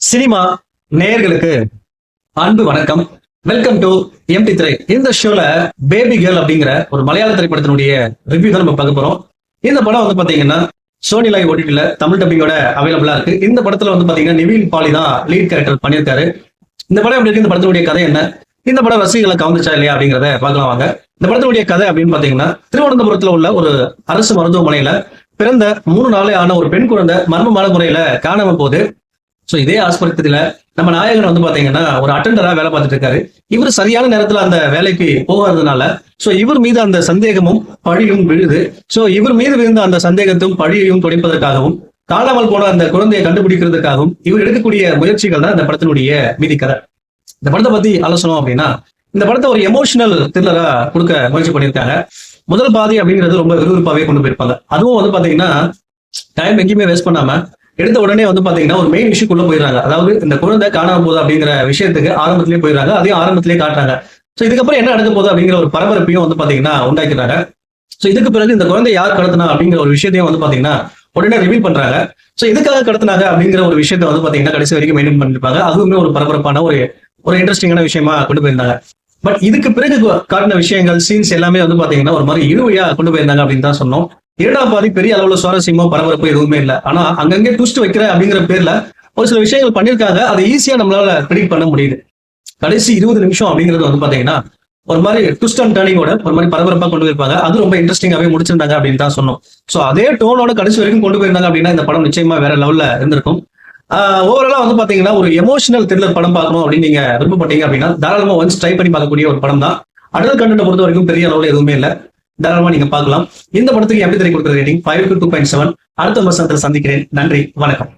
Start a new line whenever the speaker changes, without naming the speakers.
Cinema நேயர்களுக்கு அன்பு வணக்கம். வெல்கம் டு எம்டி திரை. இந்த ஷோல பேபி கேர்ள் அப்படிங்கிற ஒரு மலையாள திரைப்படத்தினுடைய ரிவ்யூ தான் நம்ம பார்க்க போறோம். இந்த படம் வந்து பாத்தீங்கன்னா சோனி லைவ் ஓடிடில தமிழ் டப்பிங்கோட அவைலபிளா இருக்கு. இந்த படத்துல வந்து பாத்தீங்கன்னா நிவின் பாலி தான் லீட் கேரக்டர் பண்ணியிருக்காரு. இந்த படம் எப்படி இருக்கு, இந்த படத்தினுடைய கதை என்ன, இந்த படம் ரசிகர்களை கவர்ந்துச்சா இல்லையா அப்படிங்கிறத பார்க்கலாம் வாங்க. இந்த படத்தினுடைய கதை அப்படின்னு பாத்தீங்கன்னா திருவனந்தபுரத்துல உள்ள ஒரு அரசு மருத்துவமனையில பிறந்த 3 நாளே ஆன ஒரு பெண் குழந்தை மர்மமான முறையில காணாம போகுது. சோ இதே ஆஸ்பத்திரியில நம்ம நாயகன் வந்து பாத்தீங்கன்னா ஒரு அட்டெண்டரா வேலை பார்த்துட்டு இருக்காரு. இவர் சரியான நேரத்துல அந்த வேலைக்கு போகாததுனால சோ இவர் மீது அந்த சந்தேகமும் பழியும் விழுது. சோ இவர் மீது விழுந்த அந்த சந்தேகத்தையும் பழியையும் துடைப்பதற்காகவும் காணாமல் போன அந்த குழந்தையை கண்டுபிடிக்கிறதுக்காகவும் இவர் எடுக்கக்கூடிய முயற்சிகள் தான் இந்த படத்தினுடைய மீதி கதை. இந்த படத்தை பத்தி ஆலோசனம் அப்படின்னா, இந்த படத்தை ஒரு எமோஷனல் த்ரில்லரா கொடுக்க முயற்சி பண்ணியிருக்காங்க. முதல் பாதி அப்படிங்கிறது ரொம்ப விறுவிறுப்பாவே கொண்டு போயிருப்பாங்க. அதுவும் வந்து பாத்தீங்கன்னா டைம் எங்கேயுமே வேஸ்ட் பண்ணாம எடுத்த உடனே வந்து பாத்தீங்கன்னா ஒரு மெயின் விஷயக்குள்ள போயிடுறாங்க. அதாவது இந்த குழந்தை காணாம போகுது அப்படிங்கிற விஷயத்துக்கு ஆரம்பத்திலேயே போயிடுறாங்க. அதையும் ஆரம்பத்திலேயே காட்டுறாங்க. சோ இதுக்கப்புறம் என்ன நடக்க போகுது அப்படிங்கிற ஒரு பரபரப்பையும் வந்து பாத்தீங்கன்னா உண்டாக்கிறாங்க. சோ இதுக்கு பிறகு இந்த குழந்தை யார் கடத்தினா அப்படிங்கிற ஒரு விஷயத்தையும் வந்து பாத்தீங்கன்னா உடனே ரிவீல் பண்றாங்க. சோ இதுக்காக கடத்தினாங்க அப்படிங்கிற ஒரு விஷயத்த வந்து பாத்தீங்கன்னா கடைசி வரைக்கும் மெயின்டைன் பண்ணிருப்பாங்க. அதுவுமே ஒரு பரபரப்பான ஒரு இன்ட்ரெஸ்டிங்கான விஷயமா கொண்டு போயிருந்தாங்க. பட் இதுக்கு பிறகு காட்டின விஷயங்கள் சீன்ஸ் எல்லாமே வந்து பாத்தீங்கன்னா ஒரு மாதிரி இழுவையா கொண்டு போயிருந்தாங்க அப்படின்னு தான் சொன்னோம். இரண்டாம் பாதி பெரிய அளவுல சுவாரஸ்யமோ பரபரப்பு எதுவுமே இல்லை. ஆனா அங்கங்கே ட்விஸ்ட் வைக்கிற அப்படிங்கிற பேர்ல ஒரு சில விஷயங்கள் பண்ணிருக்காங்க. அதை ஈஸியா நம்மளால ப்ரெடிக்ட் பண்ண முடியுது. கடைசி 20 நிமிஷம் அப்படிங்கிறது வந்து பாத்தீங்கன்னா ஒரு மாதிரி ட்விஸ்ட் அண்ட் டர்னிங்கோட ஒரு மாதிரி பரபரப்பா கொண்டு போயிருப்பாங்க. அது ரொம்ப இன்ட்ரெஸ்டிங்காவே முடிச்சிருந்தாங்க அப்படின்னு தான் சொன்னோம். சோ அதே டோனோட கடைசி வரைக்கும் கொண்டு போயிருந்தாங்க அப்படின்னா இந்த படம் நிச்சயமா வேற லெவல்ல இருந்திருக்கும். ஓவராலா வந்து பாத்தீங்கன்னா ஒரு எமோஷனல் த்ரில்லர் படம் பார்க்கணும் அப்படின்னு நீங்க விருப்பப்பட்டீங்க அப்படின்னா தாராளமா ஒன்ஸ் ட்ரை பண்ணி பார்க்கக்கூடிய ஒரு படம் தான். அடல் கண்டென்ட் பொறுத்த வரைக்கும் பெரிய அளவுல எதுவுமே இல்லை. தாராளமா நீங்க பார்க்கலாம். இந்த படத்துக்கு எப்படி கொடுக்குற ரேட்டிங் 5 to 2.7. அடுத்த வருஷத்துல சந்திக்கிறேன். நன்றி, வணக்கம்.